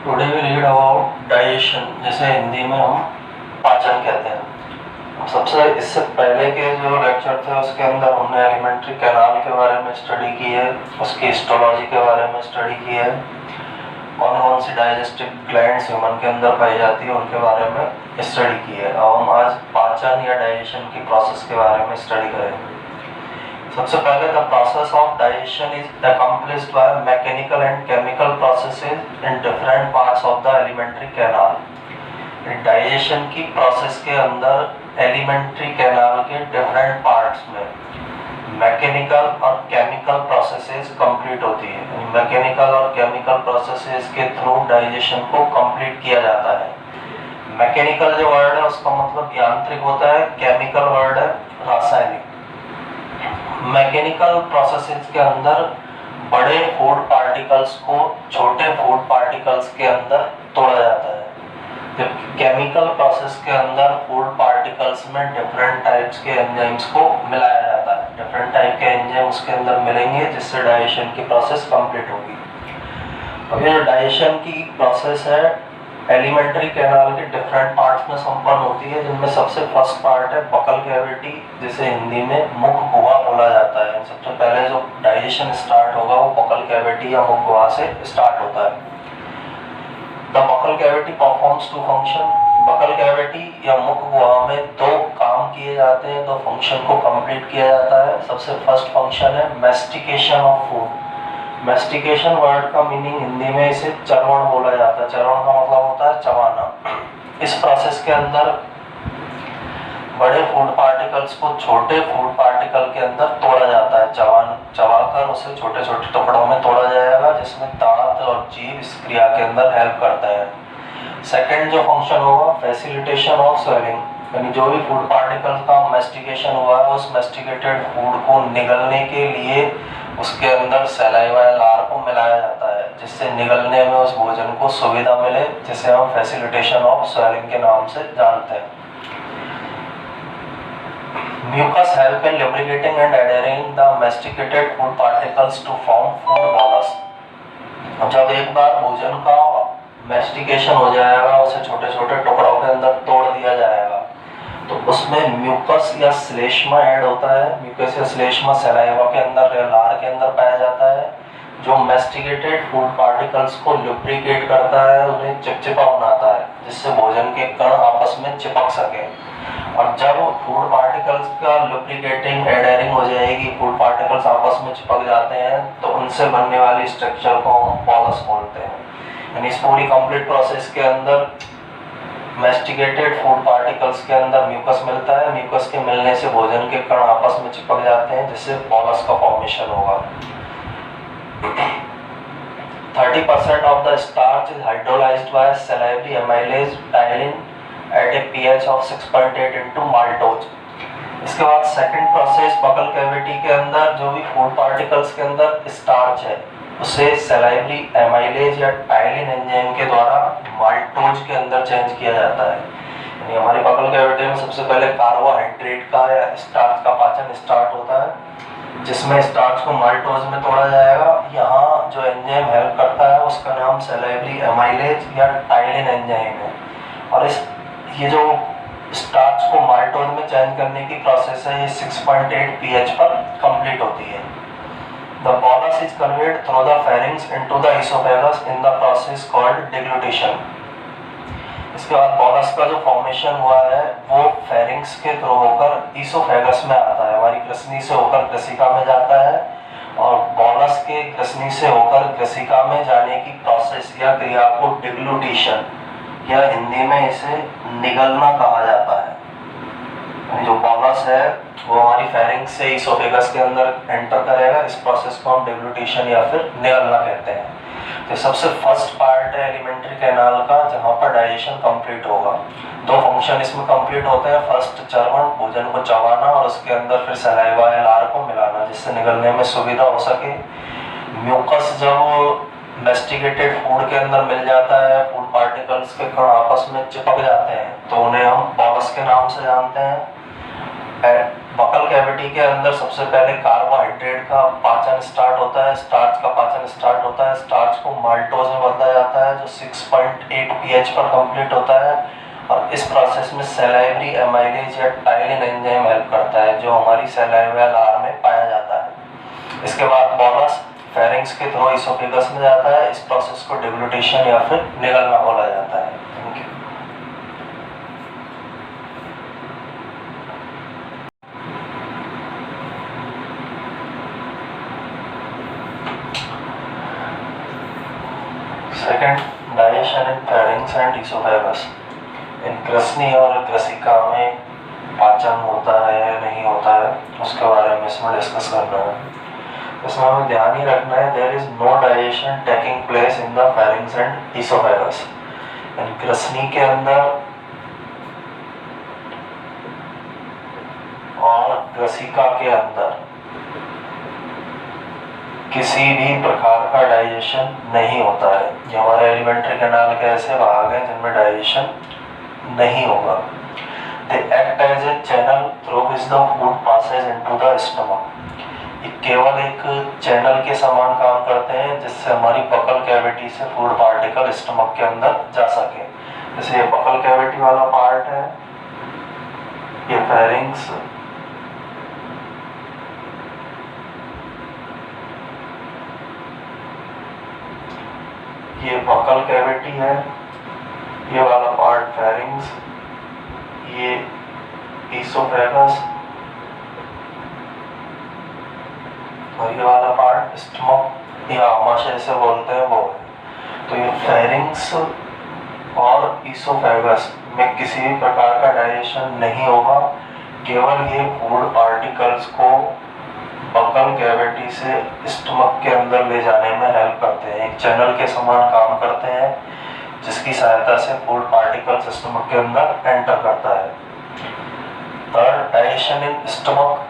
Today we read about digestion, जैसे हिंदी में हम पाचन कहते हैं। सबसे इससे पहले के जो लेक्चर थे उसके अंदर हमने एलिमेंट्री कैनाल के बारे में स्टडी की है, उसकी हिस्टोलॉजी के बारे में स्टडी की है, कौन कौन सी डाइजेस्टिव ग्लैंड्स ह्यूमन के अंदर पाई जाती है उनके बारे में स्टडी की है। अब हम आज पाचन या डाइजेशन की प्रोसेस के बारे में स्टडी करेंगे। सबसे पहले the process of digestion is accomplished by mechanical and chemical processes in different parts of the alimentary canal. Digestion की प्रोसेस के अंदर एलिमेंट्री कैनाल के डिफरेंट पार्ट्स में मैकेनिकल और केमिकल प्रोसेसेस कंप्लीट होती है। मैकेनिकल और केमिकल प्रोसेसेस के थ्रू डाइजेशन को कंप्लीट किया जाता है। मैकेनिकल जो वर्ड है उसका मतलब यांत्रिक होता है, केमिकल वर्ड है रासायनिक। मैकेनिकल प्रोसेसेस के अंदर बड़े फूड पार्टिकल्स को छोटे फूड पार्टिकल्स के अंदर तोड़ा जाता है, जबकि केमिकल प्रोसेस के अंदर फूड पार्टिकल्स में डिफरेंट टाइप्स के एंजाइम्स को मिलाया जाता है। डिफरेंट टाइप के एंजाइम उसके अंदर मिलेंगे जिससे डाइजेशन की प्रोसेस कंप्लीट होगी। अब ये डाइजेशन की प्रोसेस है एलिमेंट्री कैनाल के डिफरेंट पार्ट्स में संपन्न होती है, जिनमें सबसे फर्स्ट पार्ट है बकल कैविटी, जिसे हिंदी में मुख गुहा बोला जाता है। सबसे पहले जो डाइजेशन स्टार्ट होगा वो बकल कैविटी या मुख गुहा से स्टार्ट होता है। The buccal cavity performs two function. Buccal cavity या मुख गुहा में दो काम किए जाते हैं, दो फंक्शन को कंप्लीट किया जाता है। सबसे फर्स्ट फंक्शन है mastication of food. Mastication word का मीनिंग हिंदी में इसे चर्वण बोला जाता है। चर्वण का मतलब होता है चबाना। इस प्रोसेस के अंदर बड़े फूड पार्टिकल्स को छोटे फूड पार्टिकल के अंदर तोड़ा जाता है। चबाकर उसे छोटे छोटे टुकड़ों में तोड़ा जाएगा, जिसमें दांत और जीभ इस क्रिया के अंदर हेल्प करते हैं। सेकेंड जो फंक्शन होगा फैसिलिटेशन ऑफ स्वेलिंग, यानी जो भी फूड पार्टिकल का मैस्टिकेशन हुआ है उस मैस्टिकेटेड फूड को निगलने के लिए उसके अंदर सलाइवा या लार को मिलाया जाता है, जिससे निगलने में उस भोजन को सुविधा मिले, जिसे हम फैसिलिटेशन ऑफ स्वेलिंग के नाम से जानते हैं। Mucus help in lubricating and adhering the masticated food particles to form food bolus। जब एक बार भोजन का मैस्टिकेशन हो जाएगा, उसे छोटे छोटे टुकड़ों के अंदर तोड़ दिया जाएगा, तो उसमें म्यूकस या श्लेष्मा ऐड होता है। म्यूकस या श्लेष्मा सलाइवा के अंदर या लार के अंदर पाया जाता है, जो मैस्टिकेटेड फूड पार्टिकल्स को लुब्रिकेट करता है, उन्हें चिपचिपा बनाता है, जिससे भोजन के कण आपस में चिपक सके। और जब फूड पार्टिकल्स का लुब्रिकेटिंग एडहेरिंग हो जाएगी, फूड पार्टिकल्स आपस में चिपक जाते हैं, तो उनसे बनने वाली स्ट्रक्चर को हम पॉलस बोलते हैं। यानी इस पूरी कंप्लीट प्रोसेस के अंदर मैस्टिकेटेड फूड पार्टिकल्स के अंदर म्यूकस मिलता है। म्यूकस के मिलने से भोजन के कण आपस में चिपक जाते हैं, जिससे पॉलस का फॉर्मेशन होगा। 30% of the starch is hydrolyzed by salivary amylase ptyalin at a pH of 6.8 into maltose। इसके बाद सेकंड प्रोसेस बकल कैविटी के अंदर जो भी फूड पार्टिकल्स के अंदर स्टार्च है उसे सलाइवरी एमाइलेज या टाइलिन एंजाइम के द्वारा माल्टोज के अंदर चेंज किया जाता है। यानी हमारी बकल कैविटी में सबसे पहले कार्बोहाइड्रेट का या स्टार्च का पाचन स्टार्ट होता है, जिसमें स्टार्च को माल्टोज में तोड़ा जाएगा। यहाँ जो एंजाइम हेल्प करता है उसका नाम सलाइवरी एमाइलेज या टाइलिन एंजाइम है। और ये जो स्टार्च को माल्टोज में चेंज करने की प्रोसेस है, ये 6.8 pH पर कंप्लीट होती है। The bolus is conveyed through the pharynx into the esophagus in the process called deglutition। इसके बाद बॉलस का जो फॉर्मेशन हुआ है वो फेरिंक्स के थ्रू होकर ईसोफेगस में आता है, हमारी ग्रसनी से होकर ग्रसिका में जाता है, और बॉलस के ग्रसनी से होकर ग्रसिका में जाने की प्रोसेस या क्रिया को डिग्लूटिशन या हिंदी में इसे निगलना कहा जाता है। जो बॉलस है वो हमारी फेरिंक्स से ईसोफेगस के अंदर एंटर करेगा, इस प्रोसेस को हम डिग्लूटिशन या फिर निगलना कहते हैं। तो सबसे फर्स्ट पार्ट है एलिमेंट्री कैनाल का, जहाँ पर डाइजेशन कंप्लीट होगा। दो फंक्शन इसमें कंप्लीट होते हैं। फर्स्ट चर्वण, भोजन को चबाना, और उसके अंदर फिर सलाइवा या लार को मिलाना, जिससे निगलने में सुविधा हो सके। म्यूकस जब मैस्टिकेटेड फूड के अंदर मिल जाता है, फूड पार्टिकल्स के कण आपस में चिपक जाते हैं, तो उन्हें हम बॉलस के नाम से जानते हैं। बकल कैविटी के अंदर सबसे पहले कार्बोहाइड्रेट का पाचन स्टार्ट होता है, स्टार्च का पाचन स्टार्ट होता है। स्टार्च को माल्टोज में बदला जाता है जो 6.8 pH पर कंप्लीट होता है, और इस प्रोसेस में सलाइवरी एमाइलेज या टाइलिन एंजाइम हेल्प करता है जो हमारी सलाइवल आर में पाया जाता है। इसके बाद बॉलस फेरिंग्स के थ्रू इसोफेगस में जाता है। इस प्रोसेस को डिग्लूटेशन या फिर निगलना बोला जाता है। Thank you. Second, digestion in pharynx and oesophagus. इन कृष्णि और कृषिका में पाचन होता है या नहीं होता है उसके बारे में इसमें डिस्कस करना है। इसमें हमें ध्यान ही रखना है there is no digestion taking place in the pharynx and oesophagus. इन कृष्णि के अंदर और कृषिका के अंदर किसी भी प्रकार का डाइजेशन नहीं होता है। ये हमारे एलिमेंट्री कैनाल के ऐसे भाग हैं जिनमें डाइजेशन नहीं होगा। They act as a channel through which the food passes into the stomach। ये केवल एक चैनल के समान काम करते हैं जिससे हमारी बकल कैविटी से फूड पार्टिकल स्टमक के अंदर जा सके। जैसे ये बकल कैविटी वाला पार्ट है, ये फेरिंग्स, ये बकल कैविटी है, ये वाला पार्ट फेरिंग्स, ये इसोफेगस और ये वाला पार्ट स्टमक या आमाशय से बोलते हैं वो है। तो ये फेरिंग्स और इसोफेगस में किसी भी प्रकार का डाइजेशन नहीं होगा। केवल ये फूड पार्टिकल्स को बकल कैविटी से स्टमक के अंदर ले जाने में हेल्प करते हैं। एक चैनल के समान काम करते हैं जिसकी सहायता से फूड पार्टिकल्स स्टमक के अंदर एंटर करता है। Third, digestion in stomach.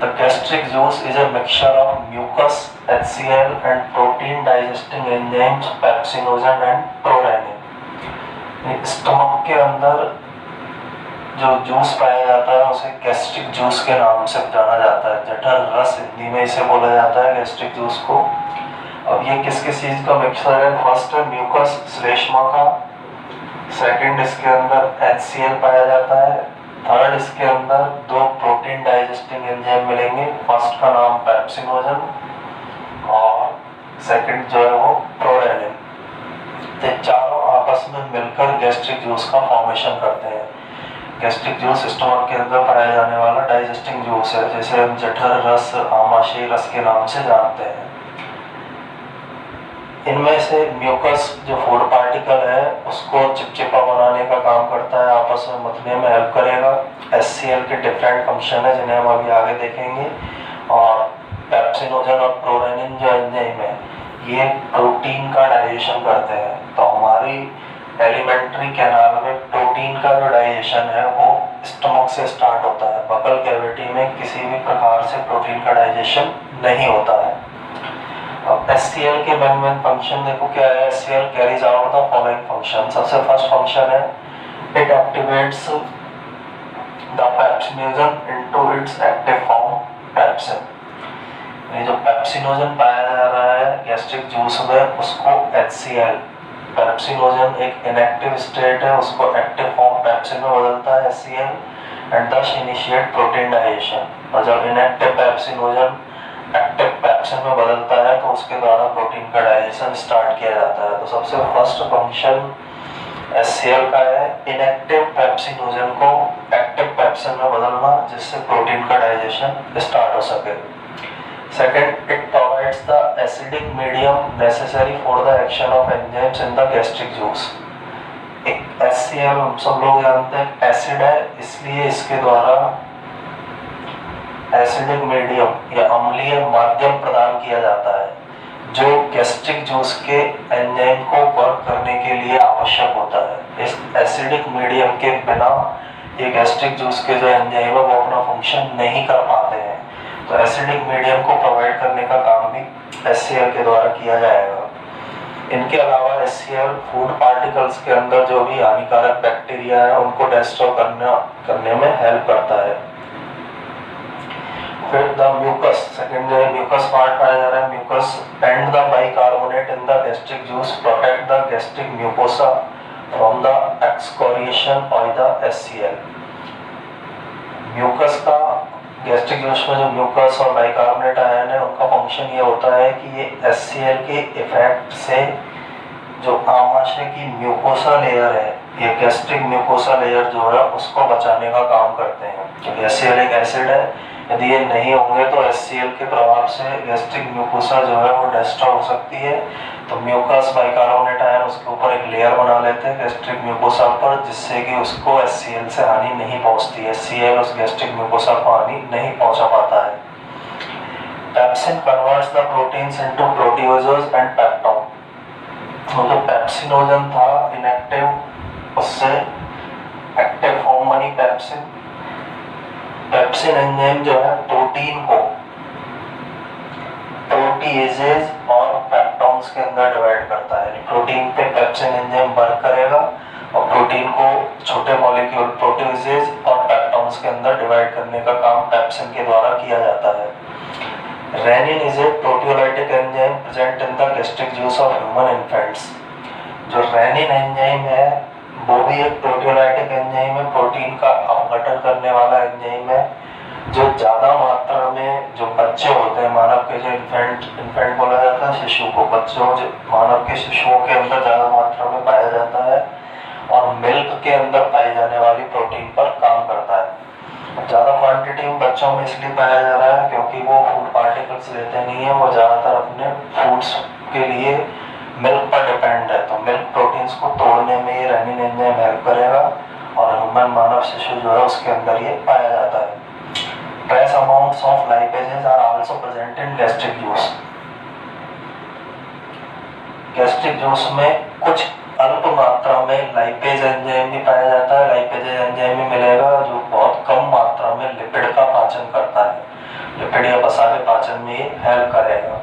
The gastric juice is a mixture of mucus, HCl and protein digesting enzymes pepsinogen and prorennin. Stomach के अंदर जो जूस पाया जाता है उसे गैस्ट्रिक जूस के नाम से जाना जाता है। जठर रस हिंदी में इसे बोला जाता है गैस्ट्रिक जूस को। अब ये किस किस चीज का मिक्सचर है? फर्स्ट है म्यूकस, श्लेष्मा का। सेकंड, इसके अंदर HCl पाया जाता है। थर्ड, इसके अंदर 2 प्रोटीन डाइजेस्टिंग एंजाइम मिलेंगे। फर्स्ट का नाम पेप्सिनोजन और सेकंड जो है वो प्रोरेनिन। ये चारों आपस में मिलकर गैस्ट्रिक जूस का फॉर्मेशन करते हैं। गैस्ट्रिक जूस स्टमक के अंदर पाया जाने वाला डाइजेस्टिंग जूस है, जैसे हम जठर रस, आमाशय रस के नाम से जानते हैं। इनमें से म्यूकस जो फूड पार्टिकल है उसको चिपचिपा बनाने का काम करता है, आपस में मथने में हेल्प करेगा। HCl के डिफरेंट फंक्शन है जिन्हें हम अभी आगे देखेंगे। और पेप्सिनोजन और प्रोरेनिन जो एंजाइम है ये प्रोटीन का डाइजेशन करते हैं। तो हमारी एलिमेंट्री कैनाल में प्रोटीन का जो डाइजेशन है वो स्टमक से स्टार्ट होता है। बकल कैविटी में किसी भी प्रकार से प्रोटीन का डाइजेशन नहीं होता है। अब HCl के मेन फंक्शन देखो क्या है। HCl carries out the following function. सबसे फर्स्ट फंक्शन है it activates the pepsinogen into its active form pepsin. ये जो पेप्सिनोजन पाया जा रहा है गैस्ट्रिक जूस में उसको HCl, पेप्सिनोजन एक इनएक्टिव स्टेट है उसको एक्टिव फॉर्म पेप्सिन में बदलता है HCl एंड दस इनिशिएट प्रोटीन डाइजेशन। और जब इनएक्टिव पेप्सिनोजन एक्टिव पेप्सिन में बदलता है तो उसके द्वारा प्रोटीन का डाइजेशन स्टार्ट किया जाता है। तो सबसे फर्स्ट फंक्शन HCl का है इनएक्टिव पेप्सिनोजन को एक्टिव पेप्सिन में बदलना जिससे प्रोटीन का डाइजेशन स्टार्ट हो सके। Second, it provides the acidic medium necessary for the action of enzymes in the gastric juice। एक HCl हम सब लोग जानते हैं एसिड है, इसलिए इसके द्वारा एसिडिक मीडियम या अम्लीय माध्यम प्रदान किया जाता है जो गैस्ट्रिक जूस के एंजाइम को वर्क करने के लिए आवश्यक होता है। इस एसिडिक मीडियम के बिना ये गैस्ट्रिक जूस के जो एंजाइम है वो अपना फंक्शन नहीं कर पाते हैं। तो एसिडिक मीडियम को प्रोवाइड करने का काम भी HCl के द्वारा किया जाएगा। इनके अलावा HCl फूड पार्टिकल्स के अंदर जो भी हानिकारक बैक्टीरिया है उनको डिस्ट्रॉय करने में हेल्प करता है। फिर द म्यूकस, सेकंड जो है म्यूकस पार्ट पाया जा रहा है। Mucus and the bicarbonate in the gastric juice protect the gastric mucosa from the excoriation of the HCl। Mucus का गैस्ट्रिक जूस में जो म्यूकस और बाइकार्बोनेट आयन है उनका फंक्शन ये होता है कि ये HCl के इफेक्ट से जो आमाशय की म्यूकोसा लेयर है, ये गैस्ट्रिक म्यूकोसा लेयर जो है उसको बचाने का काम करते हैं, क्योंकि HCl एक एसिड है। यदि ये नहीं होंगे तो HCl के प्रभाव से गैस्ट्रिक म्यूकोसा जो है वो डिस्ट्रॉय हो सकती है। तो म्यूकस बाइकार्बोनेट आयन उसके ऊपर एक लेयर बना लेते हैं गैस्ट्रिक म्यूकोसा पर, जिससे कि उसको HCl से हानि नहीं पहुंचती है। HCl उस गैस्ट्रिक म्यूकोसा को हानि नहीं पहुंचा पाता है। Pepsin converts the proteins into proteoses and peptones. तो जो पेप्सिनोजन था इनएक्टिव, उससे एक्टिव फॉर्म बनी पेप्सिन। पेप्सिन एंजाइम जो है प्रोटीन को प्रोटीएजेज और पेप्टोन्स के अंदर डिवाइड करता है। प्रोटीन पे पेप्सिन एंजाइम वर्क करेगा और प्रोटीन को छोटे मॉलिक्यूल प्रोटीएजेज और पेप्टोन्स के अंदर डिवाइड करने का काम पेप्सिन के द्वारा किया जाता है। Rennin is a proteolytic enzyme present in the gastric juice of human infants. जो रेनिन एंजाइम है वो भी एक प्रोटियोलाइटिक एंजाइम है, प्रोटीन का अपघटन करने वाला एंजाइम है, जो ज़्यादा मात्रा में जो बच्चे होते हैं, मानव के जो इन्फेंट बोला जाता है शिशु को, बच्चों जो मानव के शिशुओं के अंदर ज़्यादा मात्रा में पाया जाता है और मिल्क के अंदर पाई जाने वाली प्रोटीन पर काम करता है। ज़्यादा क्वांटिटी में बच्चों में इसलिए पाया जा रहा है क्योंकि वो फूड पार्टिकल्स लेते नहीं है, वो ज़्यादातर अपने फूड्स के लिए मिल्क पर डिपेंड है। तो मिल्क प्रोटीन्स को तोड़ने में ये रेनिन एंजाइम हेल्प करेगा और ह्यूमन मानव शिशु जो है उसके अंदर ये पाया जाता है। Trace amounts of lipases are also present in gastric juice. Gastric juice में कुछ अल्प मात्रा में लाइपेज एंजाइम भी पाया जाता है। लाइपेज एंजाइम भी मिलेगा जो बहुत कम मात्रा में लिपिड का पाचन करता है, लिपिड या वसा के पाचन में ये हेल्प करेगा।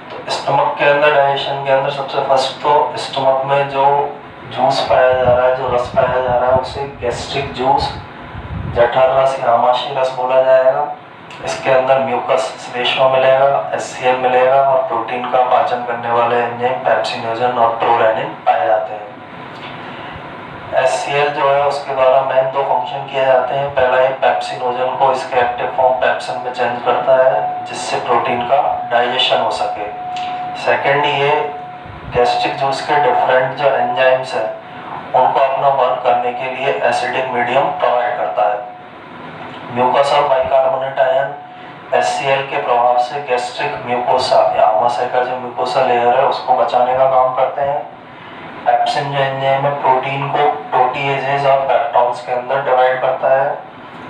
तो स्टमक के अंदर डाइजेशन के अंदर सबसे फर्स्ट तो स्टमक में जो जूस पाया जा रहा है, जो रस पाया जा रहा है, उसे गैस्ट्रिक जूस, जठर रस या आमाशय रस बोला जाएगा। इसके अंदर म्यूकस श्लेष्मा मिलेगा, HCl मिलेगा और प्रोटीन का पाचन करने वाले एंजाइम पेप्सिनोजन और प्रोरेनिन पाए जाते हैं। HCl जो है उसके द्वारा मेन दो फंक्शन किए जाते हैं। पहला ये पेप्सिनोजन को इसके एक्टिव फॉर्म पेप्सिन में चेंज करता है जिससे प्रोटीन का डाइजेशन हो सके। सेकेंड, ये गैस्ट्रिक जूस के डिफरेंट जो एंजाइम्स हैं उनको अपना वर्क करने के लिए एसिडिक मीडियम प्रोवाइड करता है। म्यूकस और बाइकार्बोनेट आयन HCl के प्रभाव से गैस्ट्रिक म्यूकोसा या आमाशय का जो म्यूकोसा लेयर है उसको बचाने का काम करते हैं। पेप्सिन जो एंजाइम है प्रोटीन को प्रोटीएजेज और पेप्टोन्स के अंदर डिवाइड करता है।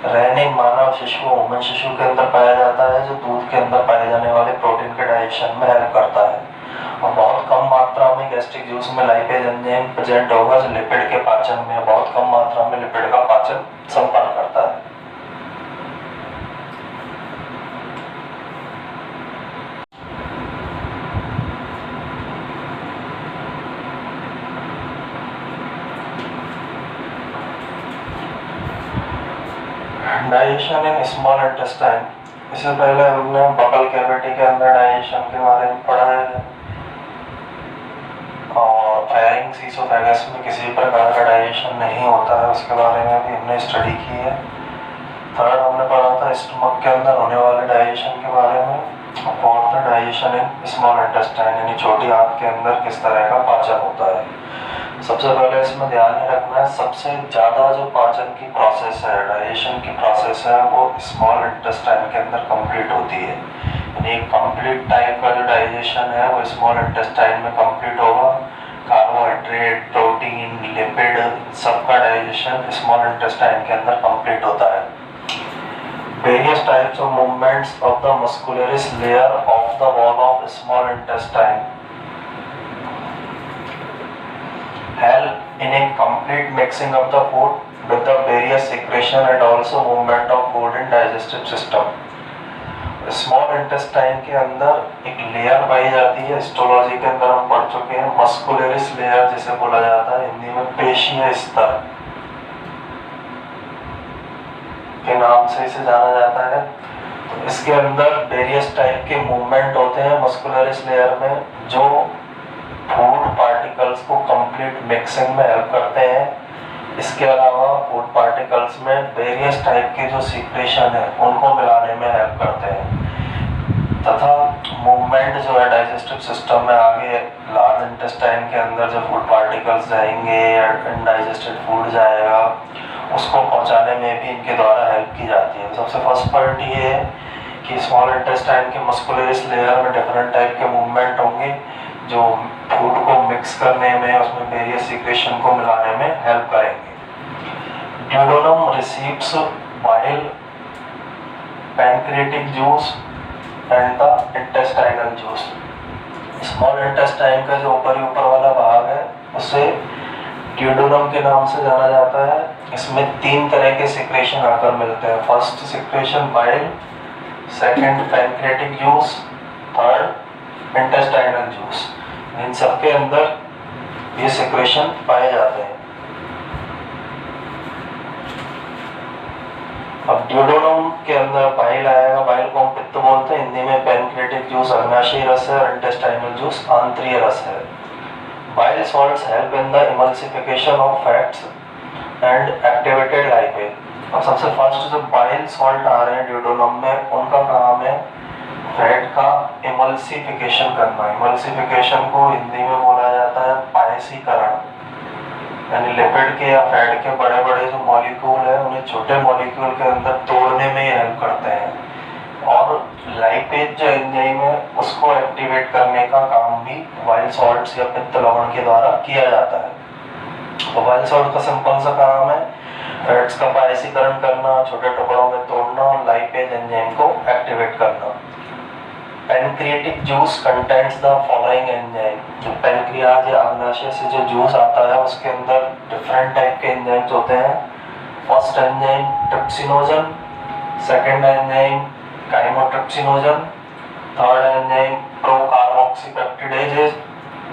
रेनिन मानव शिशु, ह्यूमन शिशु के अंदर पाया जाता है जो दूध के अंदर पाए जाने वाले प्रोटीन के डाइजेशन में हेल्प करता है। और बहुत कम मात्रा में गैस्ट्रिक जूस में लाइपेज एंजाइम प्रेजेंट होगा जो लिपिड के पाचन में, बहुत कम मात्रा में लिपिड का पाचन संपन्न करता है। Digestion in small intestine. इससे पहले हमने बकल कैविटी के अंदर डाइजेशन के बारे में पढ़ा है और फेरिंग्स ईसोफेगस में किसी प्रकार का डाइजेशन नहीं होता है, उसके बारे में भी हमने स्टडी की है। थर्ड हमने पढ़ा था स्टमक के अंदर होने वाले डाइजेशन के बारे में। Fourth digestion in small intestine यानी छोटी आंत के अंदर किस तरह का पाचन होता है। सबसे पहले इसमें ध्यान ही रखना है सबसे ज़्यादा जो पाचन की प्रोसेस है, डाइजेशन की प्रोसेस है, वो स्मॉल इंटेस्टाइन के अंदर कंप्लीट होती है। यानी कंप्लीट टाइप का जो डाइजेशन है वो स्मॉल इंटेस्टाइन में कंप्लीट होगा। कार्बोहाइड्रेट, प्रोटीन, लिपिड, सबका डाइजेशन स्मॉल इंटेस्टाइन के अंदर कंप्लीट होता है। Various types of movements of the muscularis layer of the wall of small intestine help in a complete mixing of the food with the various secretion and also movement of food in digestive system. Small intestine के अंदर एक layer पाई जाती है, histology के अंदर हम पढ़ चुके हैं, मस्कुलरिस लेयर जिसे बोला जाता है, हिंदी में पेशीय स्तर के नाम से इसे जाना जाता है। तो इसके अंदर वेरियस टाइप के मूवमेंट होते हैं मस्कुलरिस लेयर में, जो फूड पार्टिकल्स को कंप्लीट मिक्सिंग में हेल्प करते हैं। इसके अलावा फूड पार्टिकल्स में वेरियस टाइप के जो सीक्रेशन है उनको मिलाने में हेल्प करते हैं, तथा मूवमेंट जो है डाइजेस्टिव सिस्टम में आगे लार्ज इंटेस्टाइन के अंदर जो फूड पार्टिकल्स जाएंगे या डाइजेस्टेड फूड जाएगा उसको पहुंचाने में भी इनके द्वारा हेल्प की जाती है। सबसे फर्स्ट पॉइंट ये है कि स्मॉल इंटेस्टाइन के मस्कुलरिस लेयर में डिफरेंट टाइप के मूवमेंट होंगे जो फूड को मिक्स करने में, उसमें वेरियस सीक्रेशन को मिलाने में हेल्प करेंगे। Duodenum receives bile, pancreatic juice and the intestinal juice. Small intestine का जो ऊपर वाला भाग है उसे ड्यूडेनम के नाम से जाना जाता है। इसमें 3 तरह के सिक्रेशन आकर मिलते हैं। First secretion bile, second pancreatic juice, third intestinal juice. इन सबके अंदर ये सिक्रेशन पाए जाते हैं। अब ड्यूडेनम के अंदर बाइल आएगा, बाइल को हम पित्त बोलते हैं, हिंदी में पैनक्रियाटिक जूस अग्नाशयी रस है और इंटेस्टाइनल जूस आंत्रीय रस है। Bile salts help in the emulsification of fats and activated lipase. अब सबसे फर्स्ट जो बाइल सॉल्ट आ रहे हैं ड्यूडेनम में, उनका काम है फैट का इमल्सिफिकेशन करना। इमल्सिफिकेशन को हिंदी में बोला जाता है पायसीकरण, यानी लिपिड के या फैट के बड़े बड़े जो मॉलिक्यूल है उन्हें छोटे मॉलिक्यूल के अंदर तोड़ने में हेल्प करते हैं, और लाइपेज जो एंजाइम है उसको एक्टिवेट करने का काम भी बाइल सॉल्ट्स या पित्त लवण के द्वारा किया जाता है। तो बाइल सॉल्ट का सिंपल सा काम है फैट्स का पायसीकरण करना, छोटे टुकड़ों में तोड़ना और लाइपेज एंजाइम को एक्टिवेट करना। Pancreatic juice contents the following enzyme. जो पैनक्रियाज या अग्नाशय से जो जूस आता है उसके अंदर डिफरेंट टाइप के एंजाइम्स होते हैं। First enzyme trypsinogen, second enzyme chymotrypsinogen, third enzyme procarboxypeptidases,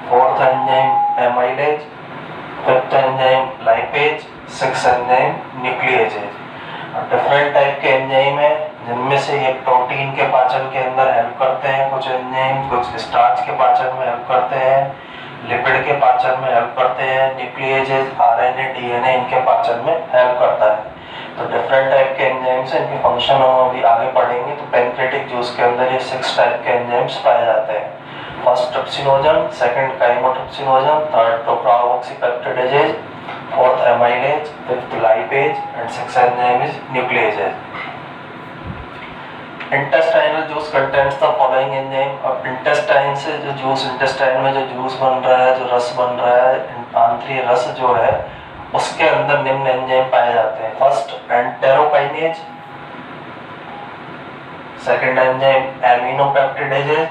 fourth enzyme amylase, fifth enzyme lipase, sixth enzyme nucleases. Different type के एंजाइम है जिनमें से ये प्रोटीन के पाचन के अंदर हेल्प करते हैं कुछ एंजाइम, कुछ स्टार्च के पाचन में हेल्प करते हैं, लिपिड के पाचन में हेल्प करते हैं, न्यूक्लिएजेज आरएनए डीएनए इनके पाचन में हेल्प करता है। तो डिफरेंट टाइप के एंजाइम्स हैं, इनके फंक्शन हम अभी आगे पढ़ेंगे। तो पैनक्रियाटिक जूस के अंदर ये 6 टाइप के एंजाइम्स पाए जाते हैं। First trypsinogen, second chymotrypsinogen, third procarboxypeptidases, fourth amylase, fifth lipase and sixth enzyme is nucleases. Intestinal juice contents the following enzyme. अब इंटेस्टाइन से जो जूस, इंटेस्टाइन में जो जूस बन रहा है, जो रस बन रहा है, आंतरिक रस जो है उसके अंदर निम्न एंजाइम पाए जाते हैं। First enterokinase, second enzyme aminopeptidases,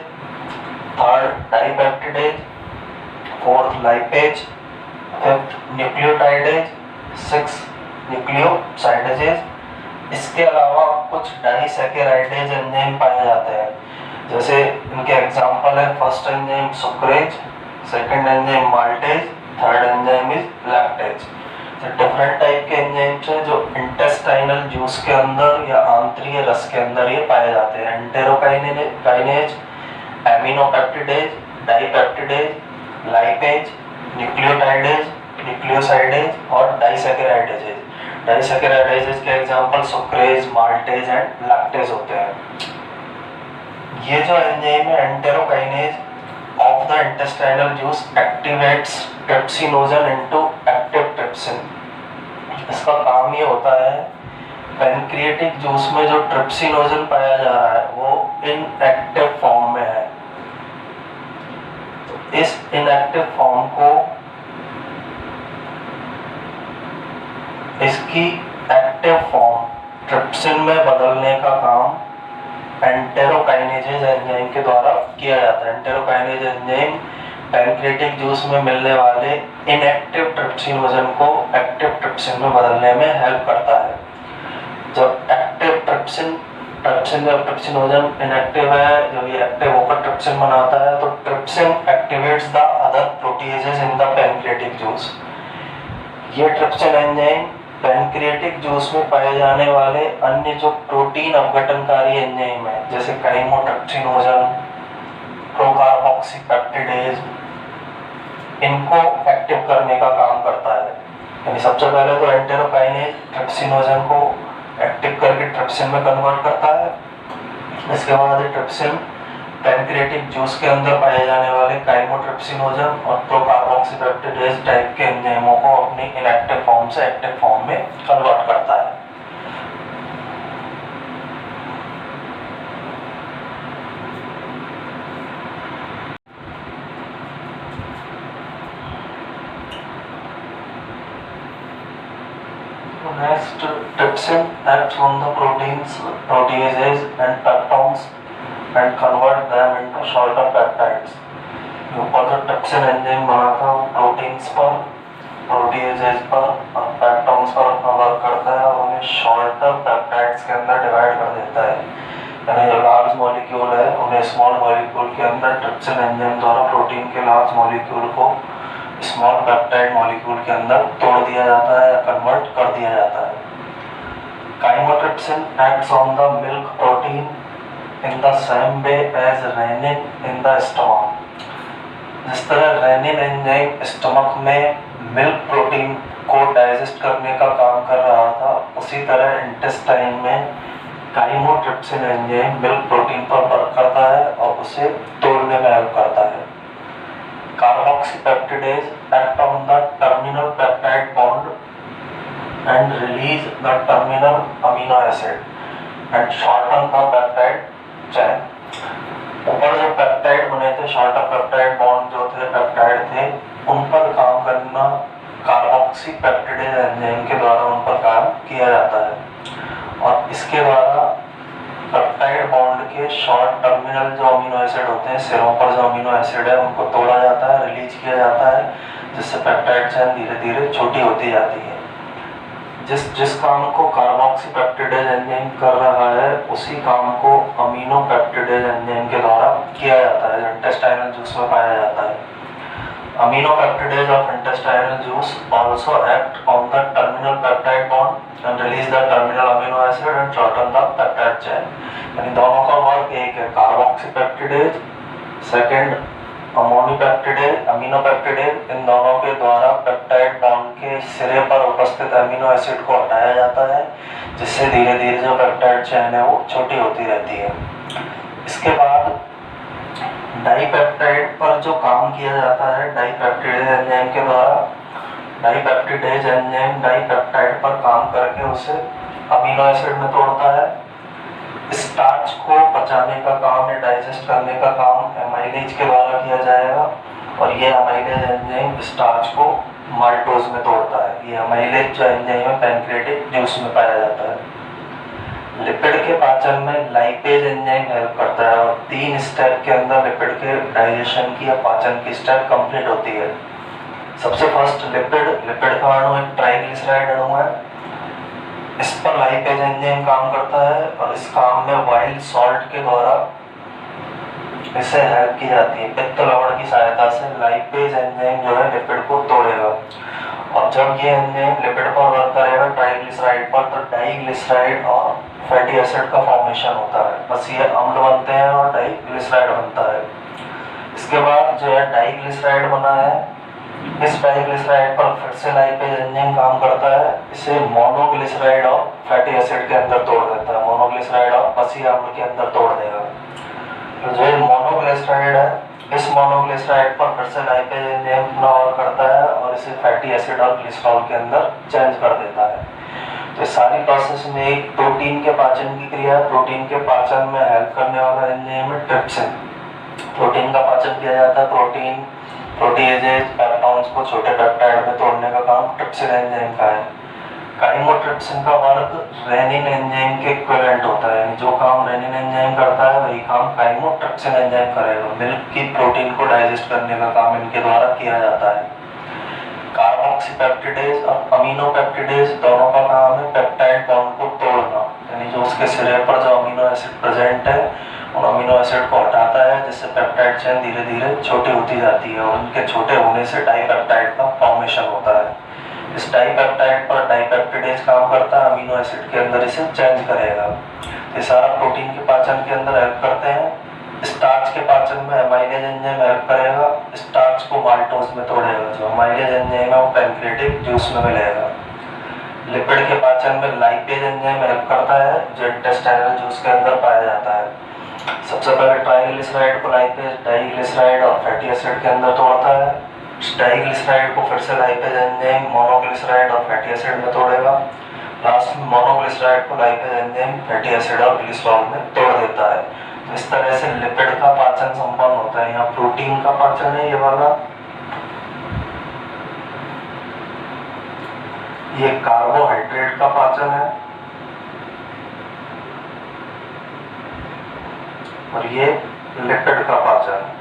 third dipeptidase, fourth lipase, fifth nucleotidase, sixth nucleosidases. इसके अलावा कुछ डाइसैकेराइडेज एंजाइम पाए जाते हैं, जैसे इनके एग्जांपल है first enzyme sucrase, second enzyme maltase, third enzyme is lactase. तो डिफरेंट टाइप के एंजाइम्स हैं जो इंटेस्टाइनल जूस के अंदर या आंतरिक रस के अंदर ये पाए जाते हैं। एंटेरोकाइनेज, एमिनोपेप्टिडेज, डाइपेप्टिडेज, लाइपेज, न्यूक्लियोटाइडेज, न्यूक्लियोसाइडेज और डाइसैकेराइडेजेज। डाइसैकेराइडेजेज के example sucrase, maltase and lactase होते हैं। ये जो एंजाइम है enterokinase of the intestinal juice activates trypsinogen into active trypsin. इसका काम ये होता है पैनक्रियाटिक जूस में जो ट्रिप्सिनोजन पाया जा रहा है वो इनएक्टिव फॉर्म में है। तो इस इनएक्टिव फॉर्म को इसकी एक्टिव फॉर्म ट्रिप्सिन में बदलने का काम एंटेरोकाइनेजेज एंजाइम के द्वारा किया जाता है। एंटेरोकाइनेज एंजाइम पैनक्रियाटिक जूस में मिलने वाले इनएक्टिव ट्रिप्सिनोजन को एक्टिव ट्रिप्सिन में बदलने में हेल्प करता है। जब एक्टिव ट्रिप्सिनोजन इनएक्टिव है, जब ये एक्टिव होकर ट्रिप्सिन बनाता है तो trypsin activates the other proteases in the pancreatic juice. ये ट्रिप्सिन एंजाइम पैनक्रियाटिक जूस में पाए जाने वाले अन्य जो प्रोटीन अपघटनकारी एंजाइम है, जैसे काइमोट्रिप्सिनोजन, प्रोकार्बोक्सीपेप्टिडेज, इनको एक्टिव करने का काम करता है। यानी सबसे पहले तो एंटेरोकाइनेज ट्रिप्सिनोजन को एक्टिव करके ट्रिप्सिन में कन्वर्ट करता है। इसके बाद ट्रिप्सिन पैनक्रियाटिक जूस के अंदर पाए जाने वाले काइमोट्रिप्सिनोजन और प्रोकार्बोक्सीपेप्टिडेज टाइप के एंजाइमों को अपनी इनएक्टिव फॉर्म से एक्टिव फॉर्म में कन्वर्ट करता है। Next, trypsin acts on the proteins, proteases and peptones and convert them into shorter peptides. ऊपर जो ट्रिप्सिन एंजाइम बना था वो प्रोटीन्स पर, प्रोटीएजेज पर और पेप्टोन्स पर अपना वर्क करता है और उन्हें शॉर्टर पेप्टाइड्स के अंदर डिवाइड कर देता है। यानी जो लार्ज मॉलिक्यूल है उन्हें स्मॉल मॉलिक्यूल के अंदर ट्रिप्सिन एंजाइम द्वारा प्रोटीन के लार्ज मॉलिक्यूल को स्मॉल पेप्टाइड मॉलिक्यूल के अंदर तोड़ दिया जाता है या कन्वर्ट कर दिया जाता है। Chymotrypsin acts on the milk protein in the same way as rennin in the stomach. जिस तरह रेनिन एंजाइम स्टमक में मिल्क प्रोटीन को डाइजेस्ट करने का काम कर रहा था, उसी तरह इंटेस्टाइन में काइमोट्रिप्सिन एंजाइम मिल्क प्रोटीन पर वर्क करता है और उसे तोड़ने में हेल्प करता है। Carboxypeptidase act on the terminal peptide bond and release the terminal amino acid and shorten the peptide chain. ऊपर जो पेप्टाइड बने थे, शॉर्टर पेप्टाइड बॉन्ड जो थे, पेप्टाइड थे, उन पर काम करना कार्बोक्सीपेप्टिडेज एंजाइम के द्वारा उन पर काम किया जाता है और इसके द्वारा पेप्टाइड बॉन्ड के शॉर्ट टर्मिनल जो अमीनो एसिड होते हैं, सिरों पर जो अमीनो एसिड है उनको तोड़ा जाता है, रिलीज किया जाता है, जिससे पेप्टाइड चेन धीरे धीरे छोटी होती जाती है। जिस काम को कार्बोक्सीपेप्टिडेज एंजाइम कर रहा है उसी काम को अमीनो पेप्टिडेज एंजाइम के द्वारा किया जाता है, जो इंटेस्टाइनल जूस में पाया जाता है। Amino peptidase of intestinal juice also act on the terminal peptide bond and release the terminal amino acid and shorten the peptide chain. यानी दोनों का वर्क एक है, कार्बोक्सीपेप्टिडेज, सेकंड अमोनीपेप्टिडेज, अमीनोपेप्टिडेज, इन दोनों के द्वारा पेप्टाइड बॉन्ड के सिरे पर उपस्थित अमीनो एसिड को हटाया जाता है, जिससे धीरे धीरे जो पेप्टाइड चेन है वो छोटी होती रहती है। इसके बाद डाइपेप्टाइड पर जो काम किया जाता है डाइपेप्टिडेज एंजाइम के द्वारा, डाइपेप्टिडेज एंजाइम डाइपेप्टाइड पर काम करके उसे अमीनो एसिड में तोड़ता है। स्टार्च को पचाने का काम या डाइजेस्ट करने का काम एमाइलेज के द्वारा किया जाएगा और ये एमाइलेज एंजाइम स्टार्च को माल्टोज में तोड़ता है। ये एमाइलेज जो एंजाइम है पैनक्रियाटिक जूस में पाया जाता है। लिपिड के पाचन में लाइपेज एंजाइम हेल्प करता है और 3 स्टेप के अंदर लिपिड के डाइजेशन की या पाचन की स्टेप कंप्लीट होती है। सबसे फर्स्ट लिपिड का अणु एक ट्राइग्लिसराइड अणु है। इस पर लाइपेज एंजाइम काम करता है और इस काम में वाइल्ड सॉल्ट के द्वारा इसे हेल्प की जाती है। पित्त लवण की सहायता से लाइपेज एंजाइम जो है लिपिड को तोड़ेगा और जब ये एंजाइम लिपिड पर वर्क करेगा ट्राइग्लिसराइड पर, तो डाइग्लिसराइड और फैटी एसिड का फॉर्मेशन होता है। बस ये अम्ल बनते हैं और डाइग्लिसराइड बनता है। इसके बाद जो है डाइग्लिसराइड बना है, इस डाइग्लिसराइड पर फिर से लाइपेज एंजाइम काम करता है, इसे मोनोग्लिसराइड और फैटी एसिड के अंदर तोड़ देता है। मोनोग्लिसराइड और पसी अम्ल के अंदर तोड़ देगा। तो जो मोनोग्लिसराइड है, इस मोनोग्लिसराइड पर फिर से लाइपेज एंजाइम अपना वर्क करता है और इसे फैटी एसिड और ग्लिसरॉल के अंदर चेंज कर देता है। तो सारी प्रोसेस में एक प्रोटीन के पाचन की क्रिया, प्रोटीन के पाचन में हेल्प करने वाला एंजाइम है ट्रिप्सिन। प्रोटीन का पाचन किया जाता है, प्रोटीन प्रोटीएजेज पेप्टोन्स को छोटे पेप्टाइड में तोड़ने का काम ट्रिप्सिन एंजाइम का है। काइमोट्रिप्सिन का वर्क रेनिन एंजाइम के इक्विवेलेंट होता है, यानी जो काम रेनिन एंजाइम करता है वही काम काइमोट्रिप्सिन एंजाइम करेगा। मिल्क की प्रोटीन को डाइजेस्ट करने का काम इनके द्वारा किया जाता है। कार्बोक्सीपेप्टिडेज और अमीनोपेप्टिडेज दोनों का काम है पेप्टाइड बॉन्ड को तोड़ना, यानी जो उसके सिरे पर जो अमीनो एसिड प्रेजेंट है उन अमीनो एसिड को हटाता है, जिससे पेप्टाइड चेन धीरे धीरे छोटी होती जाती है और उनके छोटे होने से डाइपेप्टाइड का फॉर्मेशन होता है। इस डाइपेप्टाइड पर डाइपेप्टिडेज काम करता है, अमीनो एसिड के अंदर इसे चेंज करेगा। ये सारा प्रोटीन के पाचन के अंदर हेल्प करते हैं। स्टार्च के पाचन में अमाइलेज एंजाइम हेल्प करेगा, स्टार्च को माल्टोज में तोड़ेगा। जो अमाइलेज एंजाइम है वो पैनक्रियाटिक जूस में मिलेगा। लिपिड के पाचन में लाइपेज एंजाइम हेल्प करता है, जो इंटेस्टाइनल जूस के अंदर पाया जाता है। सबसे पहले ट्राइग्लिसराइड को लाइपेज, डाइग्लिसराइड और फैटी एसिड के अंदर तोड़ता है। डाइग्लिसराइड को फिर से लाइपेज एंजाइम मोनोग्लिसराइड और फैटी एसिड में तोड़ेगा। लास्ट में मोनोग्लिसराइड को लाइपेज एंजाइम फैटी एसिड और ग्लिसरॉल में तोड़ देता है। तो इस तरह से लिपिड का पाचन संपन्न होता है। यहाँ प्रोटीन का पाचन है ये वाला, ये कार्बोहाइड्रेट का पाचन है और ये लिपिड का पाचन है।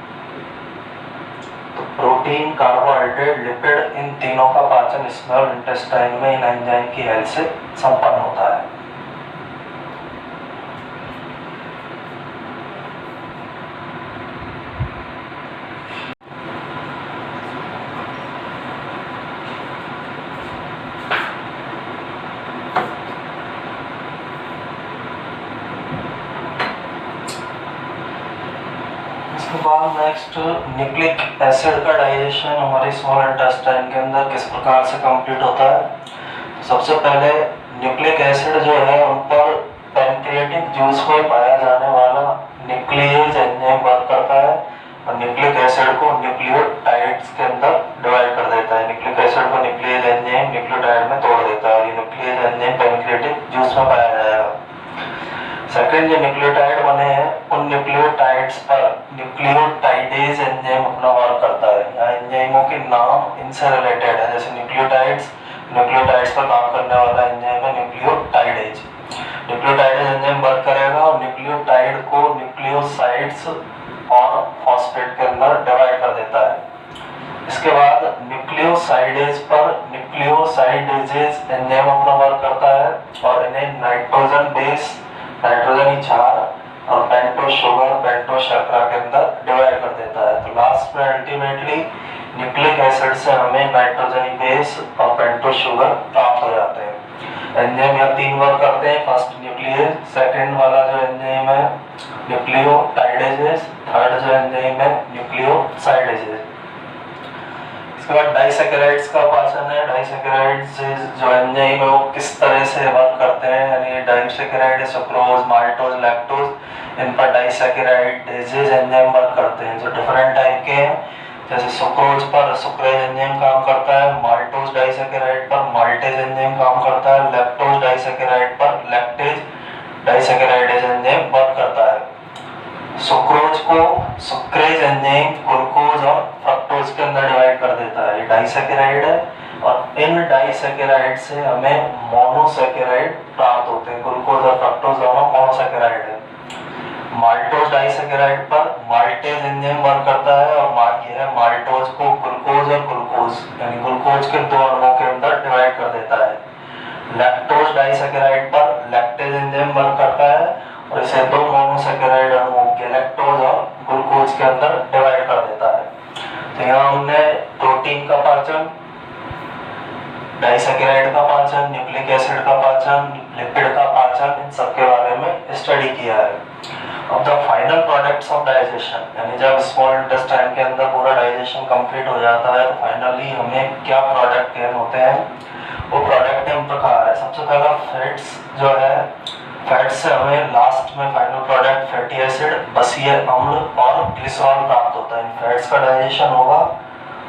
तो प्रोटीन, कार्बोहाइड्रेट, लिपिड, इन तीनों का पाचन स्मॉल इंटेस्टाइन में इन एंजाइम की हेल्प से संपन्न होता है। नेक्स्ट, न्यूक्लिक एसिड का डाइजेशन हमारे स्मॉल इंटेस्टाइन के अंदर किस प्रकार से कंप्लीट होता है। तो सबसे पहले न्यूक्लिक एसिड जो है उन पर पैनक्रियाटिक जूस में पाया जाने वाला न्यूक्लियेज एंजाइम वर्क करता है और न्यूक्लिक एसिड को न्यूक्लियोटाइड्स के अंदर डिवाइड कर देता है। न्यूक्लिक एसिड को न्यूक्लियेज एंजाइम न्यूक्लियोटाइड में तोड़ देता है और ये न्यूक्लियेज एंजाइम पैनक्रियाटिक जूस में पाया जाएगा। सेकेंड, जो न्यूक्लियोटाइड बने हैं उन न्यूक्लियोटाइड्स पर न्यूक्लियोटाइडेज एंजाइम अपना वर्क करता है। यहाँ एंजाइमों के नाम इनसे रिलेटेड है, जैसे न्यूक्लियोटाइड्स पर काम करने वाला एंजाइम है न्यूक्लियोटाइडेज। न्यूक्लियोटाइडेज एंजाइम वर्क करेगा और न्यूक्लियोटाइड को न्यूक्लियोसाइड्स और फॉस्फेट के अंदर डिवाइड कर देता है। इसके बाद न्यूक्लियोसाइडेज पर न्यूक्लियोसाइडेजेज एंजाइम अपना वर्क करता है और इन्हें नाइट्रोजन बेस, नाइट्रोजन क्षार और पेंटोस शुगर, पेंटोस शर्करा के अंदर डिवाइड कर देता है। तो लास्ट में अल्टीमेटली न्यूक्लिक एसिड से हमें नाइट्रोजन बेस और पेंटोस शुगर प्राप्त हो जाते हैं। एंजाइम यहाँ तीन वर्क करते हैं, फर्स्ट न्यूक्लियस, सेकेंड वाला जो एंजाइम है न्यूक्लियोटाइडेजेस, थर्ड जो एंजाइम है न्यूक्लियोसाइडेजेस। इसके बाद डाइसैकेराइड्स का पाचन है। डाइसैकेराइड्स जो एंजाइम है वो किस तरह से वर्क करते हैं, यानी डाइसैकेराइड, सुक्रोज, माल्टोज, लैक्टोज, इन पर डाइसैकेराइडेजेस एंजाइम वर्क करते हैं जो डिफरेंट टाइप के हैं। जैसे सुक्रोज पर सुक्रेज एंजाइम काम करता है, माल्टोज डाइसैकेराइड पर माल्टेज एंजाइम काम करता है, लैक्टोज डाइसैकेराइड पर लैक्टेज डाइसैकेराइडेज एंजाइम वर्क करता है। सुक्रोज को सुक्रेज एंजाइम ग्लूकोज और फ्रक्टोज के अंदर डिवाइड कर देता है। ये डाइसैकेराइड है और इन डाइसैकेराइड से हमें मोनोसैकेराइड प्राप्त होते हैं। ग्लूकोज और फ्रक्टोज दोनों मोनोसैकेराइड है। माल्टोज डाइसैकेराइड पर माल्टेज एंजाइम वर्क करता है और यह माल्टोज को ग्लूकोज और ग्लूकोज यानी ग्लूकोज के दो अणुओं के अंदर डिवाइड कर देता है। लैक्टोज डाइसैकेराइड पर लैक्टेज एंजाइम वर्क करता है और इसे दो मोनोसैकेराइड अणुओं गैलेक्टोज और ग्लूकोज के अंदर डिवाइड कर देता है। तो यहाँ हमने प्रोटीन का पाचन, डाइसैकेराइड का पाचन, न्यूक्लिक एसिड का पाचन, लिपिड का पाचन, इन सब के बारे में स्टडी किया है। अब the final products of digestion, यानी जब स्मॉल इंटेस्टाइन के अंदर पूरा डाइजेशन कंप्लीट हो जाता है तो फाइनली हमें क्या प्रोडक्ट गेन होते हैं। वो प्रोडक्ट इन प्रकार है। सबसे पहला फैट्स जो है, फैट से हमें लास्ट में फाइनल प्रोडक्ट फैटी एसिड, बसीय अम्ल और ग्लिसरॉल प्राप्त होता है। इन फैट्स का डाइजेशन होगा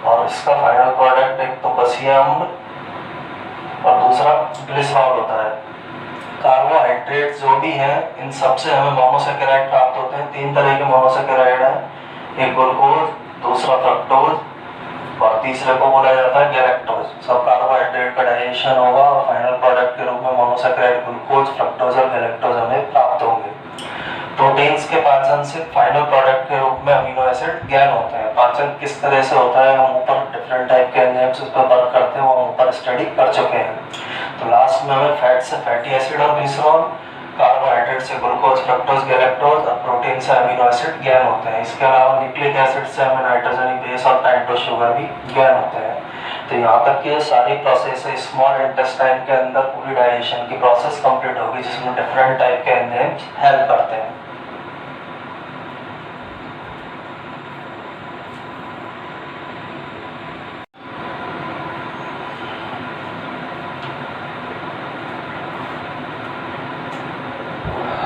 और इसका फाइनल प्रोडक्ट एक तो बसीय अम्ल और दूसरा ग्लिसरॉल होता है। कार्बोहाइड्रेट जो भी है इन सबसे हमें मोनोसैकेराइड प्राप्त होते हैं। तीन तरह के मोनोसैकेराइड हैं, एक ग्लूकोज, दूसरा फ्रक्टोज और तीसरे को बोला जाता है गैलेक्टोज। सब कार्बोहाइड्रेट का डाइजेशन होगा और फाइनल प्रोडक्ट के रूप में मोनोसैकेराइड, ग्लूकोज, फ्रक्टोज और गैलेक्टोज हमें प्राप्त होंगे। प्रोटीन्स के पाचन से फाइनल प्रोडक्ट के रूप में अमीनो एसिड ज्ञान होते हैं। पाचन किस तरह से होता है हम ऊपर डिफरेंट टाइप के एंजाइम्स उस पर वर्क करते हैं, वो हम ऊपर स्टडी कर चुके हैं। तो लास्ट में हमें फैट से फैटी एसिड और ग्लिसरॉल, कार्बोहाइड्रेट कार्बोहाइड्रेट से ग्लूकोज, फ्रक्टोज, गैलेक्टोज और प्रोटीन से अमीनो एसिड गैन होते हैं। इसके अलावा न्यूक्लिक एसिड से हमें नाइट्रोजनी बेस और पेंटोज शुगर भी गैन होते हैं। तो यहाँ तक कि सारी प्रोसेस है स्मॉल इंटेस्टाइन के अंदर पूरी डाइजेशन की प्रोसेस कंप्लीट होगी, जिसमें डिफरेंट टाइप के एंजाइम्स हेल्प करते हैं।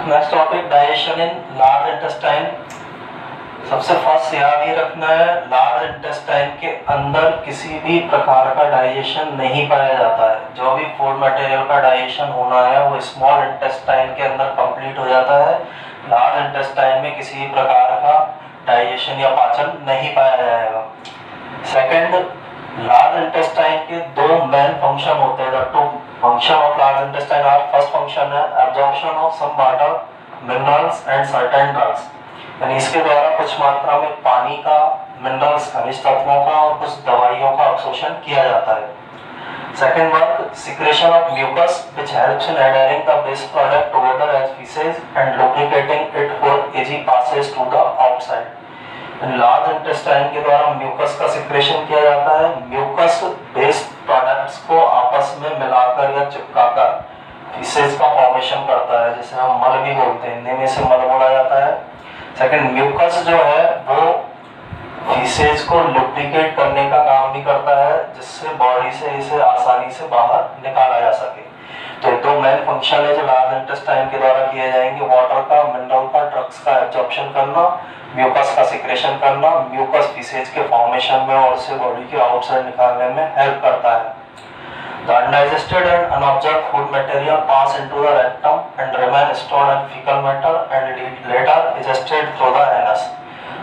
Next topic digestion in large intestine. सबसे फर्स्ट याद ये रखना है, लार्ज इंटेस्टाइन के अंदर किसी भी प्रकार का डाइजेशन नहीं पाया जाता है। जो भी फूड मटेरियल का डाइजेशन होना है वो स्मॉल इंटेस्टाइन के अंदर कंप्लीट हो जाता है। लार्ज इंटेस्टाइन में किसी भी प्रकार का डाइजेशन या पाचन नहीं पाया जाएगा। सेकंड, लार्ज इंटेस्टाइन के दो मेन फंक्शन होते हैं। The two function of large intestine are, first function है absorption of some water, minerals and certain drugs, यानी इसके द्वारा कुछ मात्रा में पानी का, मिनरल्स, खनिज तत्वों का और कुछ दवाइयों का अब्सॉर्प्शन किया जाता है। Second work, secretion of mucus which helps in adhering the waste product together as faeces and lubricating it for easy passage to the outside. Large intestine के द्वारा म्यूकस का सिक्रेशन किया जाता है। म्यूकस वेस्ट प्रोडक्ट्स को आपस में मिलाकर या चिपकाकर फीसेस का फॉर्मेशन करता है, जिसे हम मल भी बोलते हैं, हिंदी में इसे मल बोला जाता है। सेकंड, म्यूकस जो है वो फीसेज को लुब्रिकेट करने का काम भी करता है, जिससे बॉडी से इसे आसानी से बाहर निकाला जा सके। तो दो मेन फंक्शन है जो लार्ज इंटेस्टाइन के द्वारा किए जाएंगे, वाटर का, मिनरल का, ड्रग्स का एब्जॉर्प्शन करना, म्यूकस का सिक्रेशन करना। म्यूकस फीसेज के फॉर्मेशन में और उसे बॉडी के आउटसाइड निकालने में हेल्प करता है। The undigested and unabsorbed food material pass into the rectum and remain stored in fecal matter and later digested through the anus.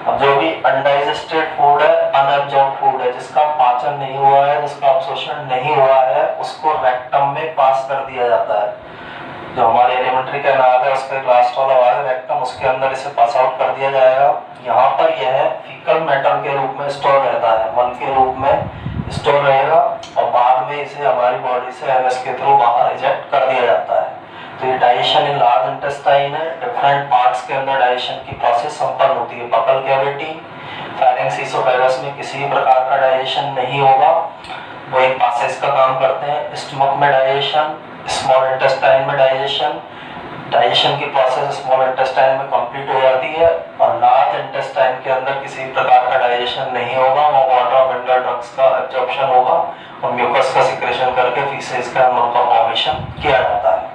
अब जो भी अनडाइजेस्टेड फूड है, अनअब्जॉर्ब फूड है, जिसका पाचन नहीं हुआ है, जिसका अब्सॉर्प्शन नहीं हुआ है, उसको रेक्टम में पास कर दिया जाता है। जो हमारे एलिमेंट्री कैनाल है उसके लास्ट वाला भाग है रेक्टम, उसके अंदर इसे पास आउट कर दिया जाएगा। यहाँ पर यह फीकल मैटर के रूप में स्टोर रहता है, मल के रूप में स्टोर रहेगा और बाद में इसे हमारी बॉडी से एनएस के थ्रू बाहर इजेक्ट कर दिया जाता है। तो ये डाइजेशन इन लार्ज इंटेस्टाइन है। डिफरेंट पार्ट्स के अंदर डाइजेशन की प्रोसेस संपन्न होती है। बकल कैविटी, फारिंक्स, ईसोफेगस में किसी भी प्रकार का डाइजेशन नहीं होगा, वो एक पासेज का काम करते हैं। स्टमक में डाइजेशन, स्मॉल इंटेस्टाइन में डाइजेशन, डाइजेशन की प्रोसेस स्मॉल इंटेस्टाइन में कंप्लीट हो जाती है और लार्ज इंटेस्टाइन के अंदर किसी प्रकार का डाइजेशन नहीं होगा। वहाँ वाटर, मिनरल, ड्रग्स का एब्जॉर्प्शन होगा और म्यूकस का सिक्रेशन करके फीसेस का का फॉर्मेशन किया जाता है।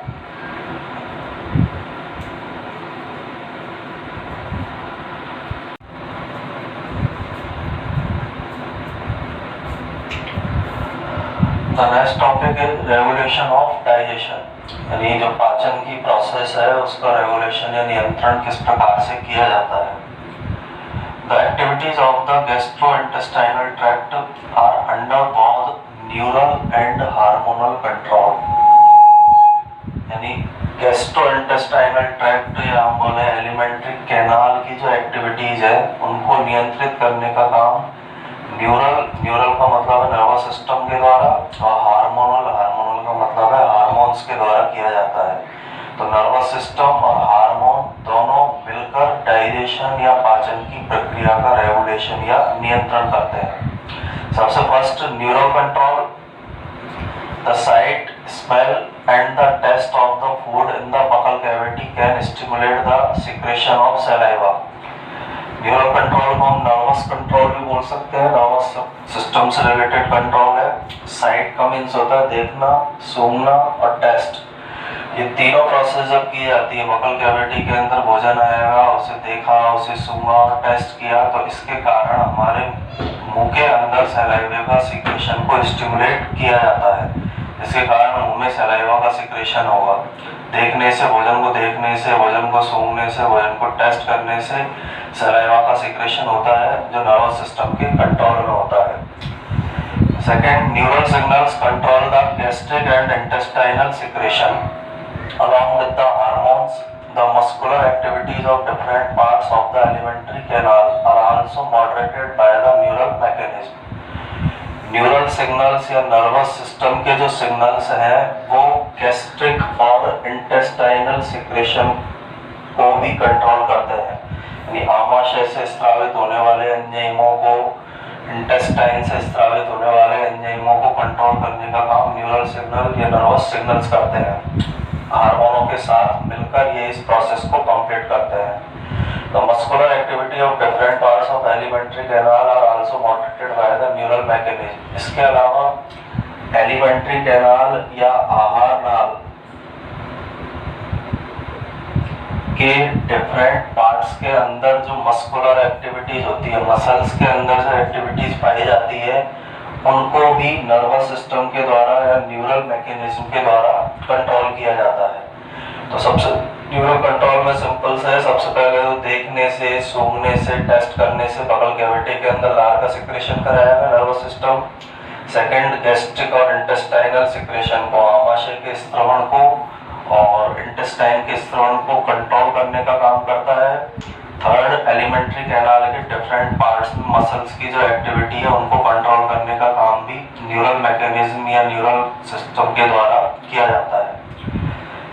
The next topic is regulation of digestion, यानी जो पाचन की प्रोसेस है उसका रेगुलेशन या नियंत्रण किस प्रकार से किया जाता है। The activities of the gastrointestinal tract are under both neural and hormonal control, यानी गैस्ट्रोइंटेस्टाइनल ट्रैक्ट या हम बोले एलिमेंट्री कैनाल की जो एक्टिविटीज है उनको नियंत्रित करने का काम न्यूरल का मतलब है नर्वस सिस्टम के द्वारा और हार्मोनल का मतलब है हार्मोन्स के द्वारा किया जाता है। तो नर्वस सिस्टम और हार्मोन दोनों मिलकर डाइजेशन या पाचन की प्रक्रिया का रेगुलेशन या नियंत्रण करते हैं। सबसे first neural control, the sight, smell and the taste of the food in the buccal cavity can stimulate the secretion of saliva. Neural control को हम नर्वस कंट्रोल भी बोल सकते हैं, नर्वस सिस्टम से रिलेटेड कंट्रोल है। साइट का means होता है देखना, सूंघना और टेस्ट। ये तीनों प्रोसेस जब की जाती है, बकल कैविटी के अंदर भोजन आएगा, उसे देखा, उसे सूंघा और टेस्ट किया, तो इसके कारण हमारे मुंह के अंदर सलाइवा का सिक्रेशन को स्टिमुलेट किया जाता है, जिसके कारण मुंह में सलाइवा का सिक्रेशन होगा। देखने से, भोजन को देखने से, भोजन को सूंघने से, भोजन को टेस्ट करने से सलाइवा का सिक्रेशन होता है, जो नर्वस सिस्टम के कंट्रोल में होता है। Second, neural signals control the gastric and intestinal secretion along with the hormones. The muscular activities of different parts of the alimentary canal are also moderated by the neural mechanism. Neural signals या nervous system के जो signals हैं वो gastric और intestinal secretion को भी control करते हैं, यानी आमाशय से स्रावित होने वाले एंजाइमों को, इंटेस्टाइन से स्रावित होने वाले एंजाइमों को कंट्रोल करने का काम न्यूरल सिग्नल या नर्वस सिग्नल्स करते हैं। हार्मोनों के साथ मिलकर ये इस प्रोसेस को कंप्लीट करते हैं। तो muscular activity of different parts of alimentary canal are also monitored by the neural mechanism. इसके अलावा एलिमेंट्री कैनाल या आहार नाल के डिफरेंट पार्ट्स के अंदर जो मस्कुलर एक्टिविटीज होती है, मसल्स के अंदर जो एक्टिविटीज पाई जाती है, उनको भी नर्वस सिस्टम के द्वारा या न्यूरल मैकेनिज्म के द्वारा कंट्रोल किया जाता है। तो सबसे न्यूरल कंट्रोल में सिंपल से है, सबसे पहले तो देखने से, सूंघने से, टेस्ट करने से बगल कैविटी के अंदर लार का सिक्रेशन कराएगा नर्वस सिस्टम। सेकंड, गैस्ट्रिक और इंटेस्टाइनल सिक्रेशन को, आमाशय के स्त्रवण को और इंटेस्टाइन के स्त्रवण को कंट्रोल करने का काम करता है। थर्ड, एलिमेंट्री कैनाल के डिफरेंट पार्ट्स में मसल्स की जो एक्टिविटी है उनको कंट्रोल करने का काम भी न्यूरल मैकेनिज्म या न्यूरल सिस्टम के द्वारा किया जाता है।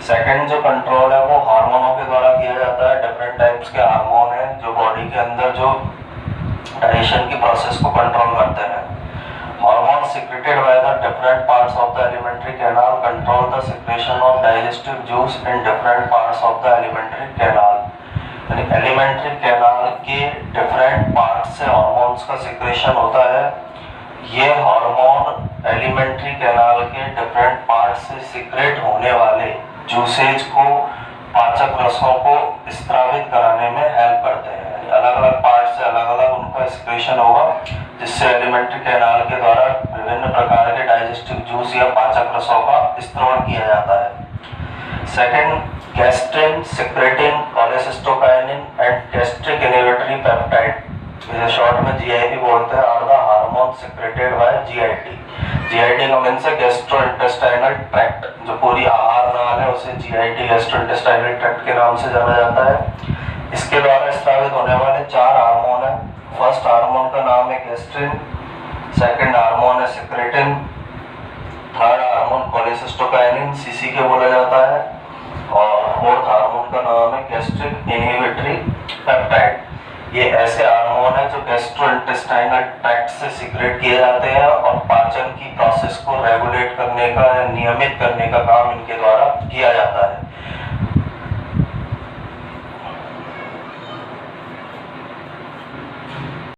सेकंड जो कंट्रोल है वो हार्मोनों के द्वारा किया जाता है। डिफरेंट टाइप्स के हार्मोन हैं जो बॉडी के अंदर जो डाइजेशन की प्रोसेस को कंट्रोल करते हैं। Hormones secreted by the different parts of the alimentary canal control the secretion of digestive juice in different parts of the alimentary canal। यानी एलिमेंट्री कैनाल के डिफरेंट पार्ट से हार्मोन्स का secretion होता है। ये हार्मोन एलिमेंट्री कैनाल के different part से secrete होने वाले जूसेज को, पाचक रसों को स्त्रावित कराने में हेल्प करते हैं। अलग अलग पार्ट से अलग अलग उनका सिक्रेशन होगा, जिससे एलिमेंट्री कैनाल के द्वारा विभिन्न प्रकार के डाइजेस्टिव जूस या पाचक रसों का स्त्रवण किया जाता है। Second, gastrin secreting cholecystokinin and gastric inhibitory peptide, इसे शॉर्ट में जीआईटी बोलते हैं, are the hormone secreted by GIT. GIT का मीन्स है गैस्ट्रोइंटेस्टाइनल ट्रैक्ट। जो पूरी आहार नाल है उसे जीआईटी गैस्ट्रोइंटेस्टाइनल ट्रैक्ट के नाम से जाना जाता है। इसके द्वारा स्रावित होने वाले 4 हार्मोन है। फर्स्ट हार्मोन का नाम है गैस्ट्रिन, सेकंड हार्मोन है secretin, third hormone cholecystokinin CC के बोला जाता है, और फोर्थ हार्मोन का नाम है गैस्ट्रिक इनहिबिटरी पेप्टाइड। ये ऐसे हार्मोन है जो गैस्ट्रोइंटेस्टाइनल ट्रैक्ट से सिक्रेट किए जाते हैं और पाचन की प्रोसेस को रेगुलेट करने का या नियमित करने का काम इनके द्वारा किया जाता है।